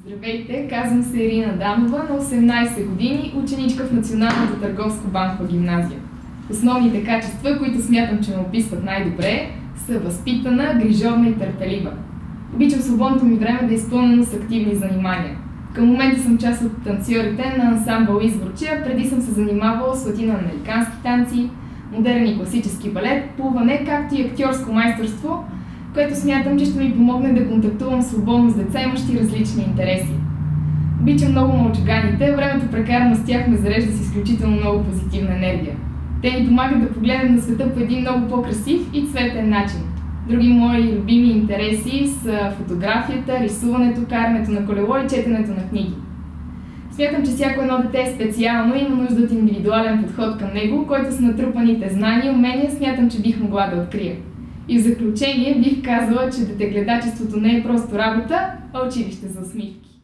Здравейте, казвам се Ирина Дамова, на 18 години, ученичка в Националната търговско-банкова гимназия. Основните качества, които смятам, че ме описват най-добре, са възпитана, грижовна и търпелива. Обичам свободното ми време да е изпълнено с активни занимания. Към момента съм част от танцорите на ансамбъл Изворчия, преди съм се занимавала с латиноамерикански танци, модерен и класически балет, плуване, както и актьорско майсторство, което смятам, че ще ми помогне да контактувам свободно с деца, имащи различни интереси. Обичам много мълчуганите, времето прекарано с тях ме зарежда с изключително много позитивна енергия. Те ни помагат да погледнем на света по един много по-красив и цветен начин. Други мои любими интереси са фотографията, рисуването, карането на колело и четенето на книги. Смятам, че всяко едно дете е специално и има нужда от индивидуален подход към него, който с натрупаните знания и умения смятам, че бих могла да открия. И в заключение бих казала, че детегледачеството не е просто работа, а училище за усмивки.